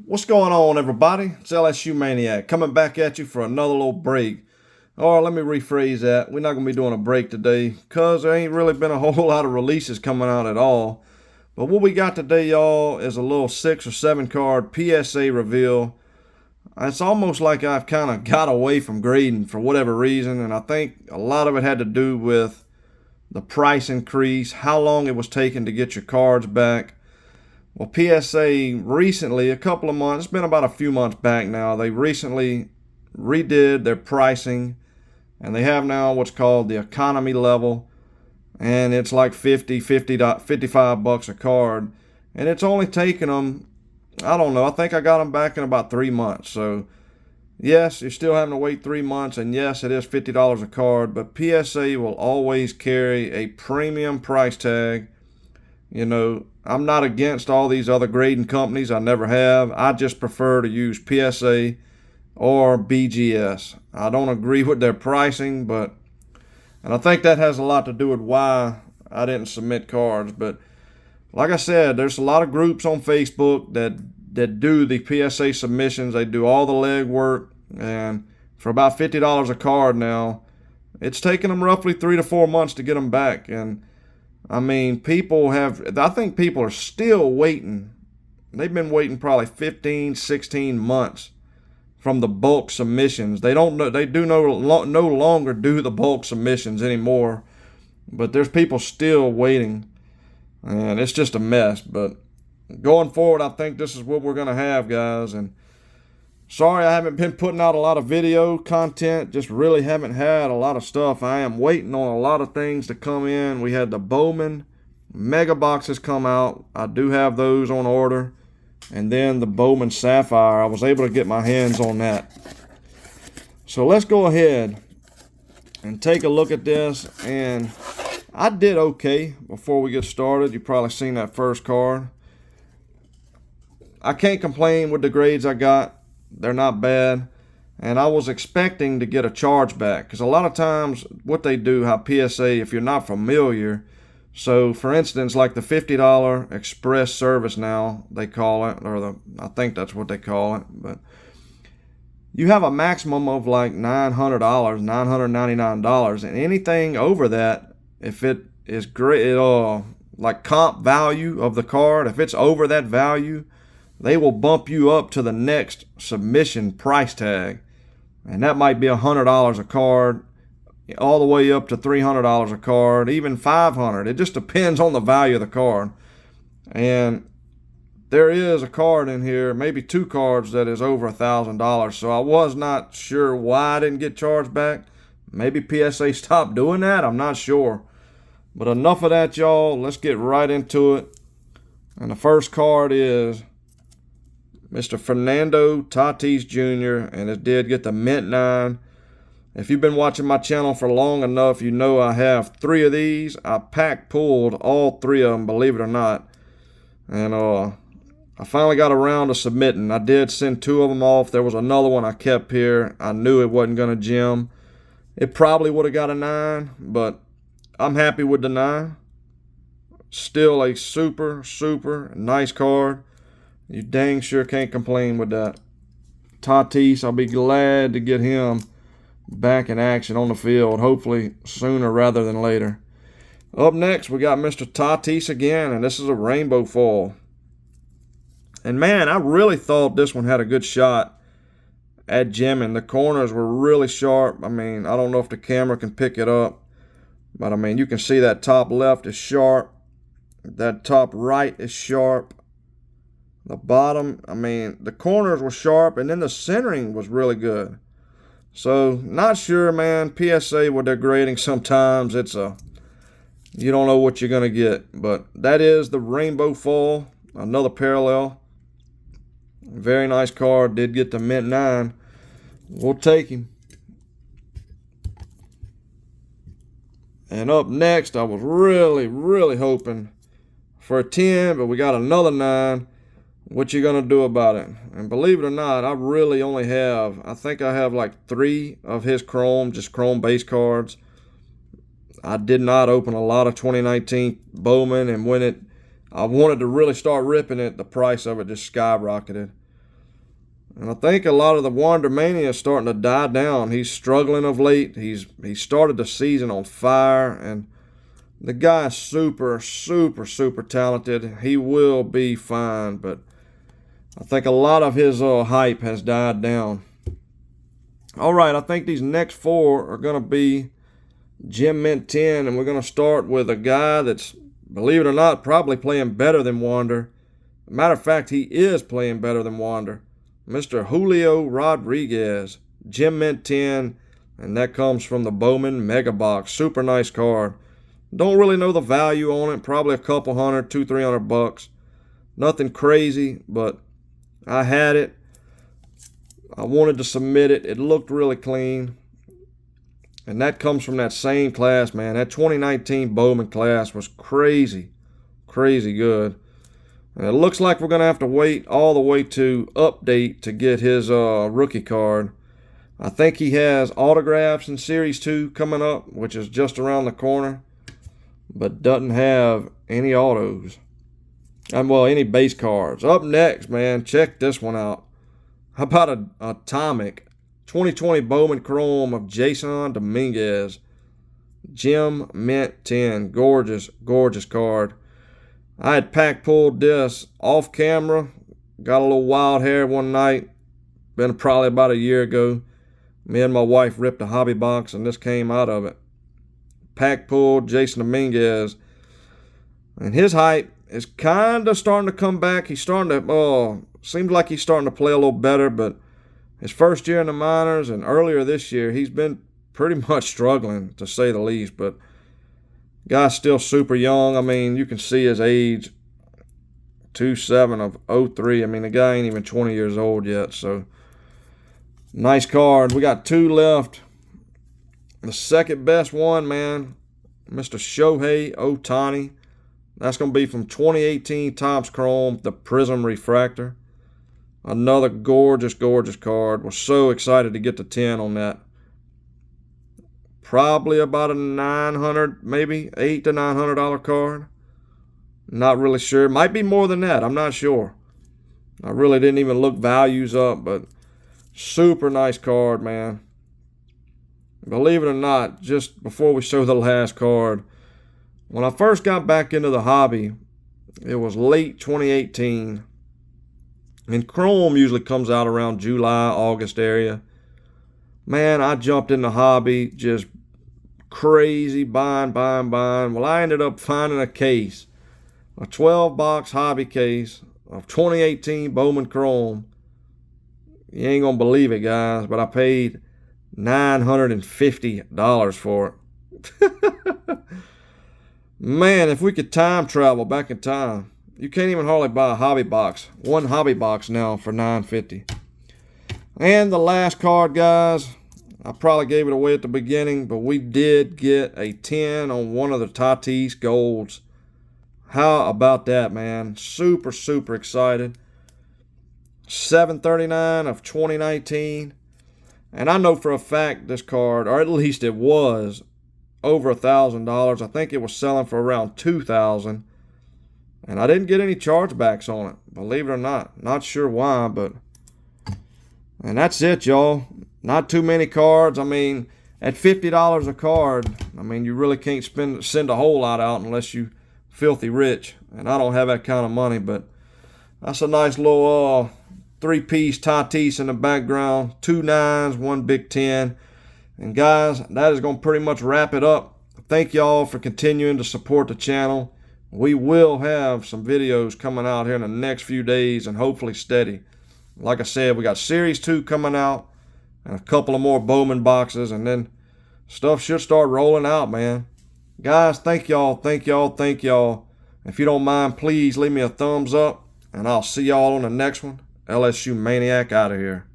What's going on, everybody? It's LSUmAniac coming back at you for another little break. Or let me rephrase that. We're not going to be doing a break today because there ain't really been a whole lot of releases coming out at all. But what we got today, y'all, is a little 6 or 7 card PSA Reveal. It's almost like I've kind of got away from grading for whatever reason, and I think a lot of it had to do with the price increase, how long it was taking to get your cards back. Well, PSA recently, a couple of months, it's been about a few months back now, they recently redid their pricing, and they have now what's called the economy level, and it's like 55 bucks a card, and it's only taken them, I don't know, I think I got them back in about 3 months. So yes, you're still having to wait 3 months, and yes, it is $50 a card, but PSA will always carry a premium price tag. You know, I'm not against all these other grading companies. I never have. I just prefer to use PSA or BGS. I don't agree with their pricing, and I think that has a lot to do with why I didn't submit cards. But like I said, there's a lot of groups on Facebook that do the PSA submissions. They do all the legwork, and for about $50 a card now, it's taken them roughly 3 to 4 months to get them back. And I mean, I think people are still waiting. They've been waiting probably 15, 16 months from the bulk submissions. They do no longer do the bulk submissions anymore, but there's people still waiting, and it's just a mess. But going forward, I think this is what we're going to have, guys. And sorry I haven't been putting out a lot of video content, just really haven't had a lot of stuff. I am waiting on a lot of things to come in. We had the Bowman Mega Boxes come out. I do have those on order. And then the Bowman Sapphire, I was able to get my hands on that. So let's go ahead and take a look at this. And I did okay before we get started. You probably seen that first card. I can't complain with the grades I got. They're not bad, and I was expecting to get a chargeback, because a lot of times what they do, how PSA, if you're not familiar, so for instance, like the $50 express service now, they call it, I think that's what they call it, but you have a maximum of like $900, $999, and anything over that, if it is great, like comp value of the card, if it's over that value, they will bump you up to the next submission price tag. And that might be $100 a card, all the way up to $300 a card, even $500. It just depends on the value of the card. And there is a card in here, maybe 2 cards, that is over $1,000. So I was not sure why I didn't get charged back. Maybe PSA stopped doing that. I'm not sure. But enough of that, y'all. Let's get right into it. And the first card is Mr. Fernando Tatis Jr., and it did get the mint 9. If you've been watching my channel for long enough, you know I have 3 of these. I pack pulled all 3 of them, believe it or not. And I finally got around to submitting. I did send 2 of them off. There was another one I kept here. I knew it wasn't going to gem. It probably would have got a 9, but I'm happy with the 9. Still a super, super nice card. You dang sure can't complain with that. Tatis, I'll be glad to get him back in action on the field, hopefully sooner rather than later. Up next, we got Mr. Tatis again, and this is a rainbow foil. And man, I really thought this one had a good shot at gemming. The corners were really sharp. I mean, I don't know if the camera can pick it up, but I mean, you can see that top left is sharp. That top right is sharp. The bottom, I mean, the corners were sharp, and then the centering was really good. So, not sure, man. PSA, with their grading, sometimes you don't know what you're going to get. But that is the rainbow foil, another parallel. Very nice card. Did get the mint 9. We'll take him. And up next, I was really, really hoping for a 10, but we got another 9. What you gonna do about it? And believe it or not, I really only have, I think I have like 3 of his chrome, just chrome base cards. I did not open a lot of 2019 Bowman, and when I wanted to really start ripping it, the price of it just skyrocketed. And I think a lot of the Wander Mania is starting to die down. He's struggling of late. He started the season on fire, and the guy's super, super, super talented. He will be fine, but I think a lot of his hype has died down. All right, I think these next four are going to be Gem Mint 10, and we're going to start with a guy that's, believe it or not, probably playing better than Wander. Matter of fact, he is playing better than Wander. Mr. Julio Rodriguez, Gem Mint 10, and that comes from the Bowman Mega Box. Super nice card. Don't really know the value on it. Probably a couple hundred, $200-300. Nothing crazy, but I had it. I wanted to submit it. It looked really clean. And that comes from that same class, man. That 2019 Bowman class was crazy, crazy good. And it looks like we're going to have to wait all the way to update to get his rookie card. I think he has autographs in Series 2 coming up, which is just around the corner, but doesn't have any autos. Well, any base cards. Up next, man, check this one out. How about a Atomic 2020 Bowman Chrome of Jason Dominguez. Gem Mint 10. Gorgeous, gorgeous card. I had pack pulled this off camera. Got a little wild hair one night. Been probably about a year ago. Me and my wife ripped a hobby box and this came out of it. Pack pulled Jason Dominguez. And his hype is kind of starting to come back. He's starting to, seems like he's starting to play a little better, but his first year in the minors and earlier this year, he's been pretty much struggling, to say the least, but guy's still super young. I mean, you can see his age, 27 of 03. I mean, the guy ain't even 20 years old yet, so nice card. We got two left. The second best one, man, Mr. Shohei Ohtani. That's going to be from 2018 Topps Chrome, the Prism Refractor. Another gorgeous, gorgeous card. We're so excited to get the 10 on that. Probably about a $900, maybe $800 to $900 card. Not really sure. Might be more than that. I'm not sure. I really didn't even look values up, but super nice card, man. Believe it or not, just before we show the last card, when I first got back into the hobby, it was late 2018. And Chrome usually comes out around July, August area. Man, I jumped in the hobby just crazy, buying. Well, I ended up finding a case, a 12-box hobby case of 2018 Bowman Chrome. You ain't gonna believe it, guys, but I paid $950 for it. Man, if we could time travel back in time, you can't even hardly buy a hobby box. One hobby box now for $950. And the last card, guys, I probably gave it away at the beginning, but we did get a 10 on one of the Tatis Golds. How about that, man? Super, super excited. $739 of 2019. And I know for a fact this card, or at least it was, over $1,000. I think it was selling for around $2,000. And I didn't get any chargebacks on it, believe it or not. Not sure why, but... And that's it, y'all. Not too many cards. I mean, at $50 a card, I mean, you really can't send a whole lot out unless you filthy rich. And I don't have that kind of money, but that's a nice little 3-piece Tatis in the background. 2 9s, 1 Big 10. And guys, that is going to pretty much wrap it up. Thank y'all for continuing to support the channel. We will have some videos coming out here in the next few days and hopefully steady. Like I said, we got Series 2 coming out and a couple of more Bowman boxes, and then stuff should start rolling out, man. Guys, thank y'all, thank y'all, thank y'all. If you don't mind, please leave me a thumbs up, and I'll see y'all on the next one. LSUmaniac out of here.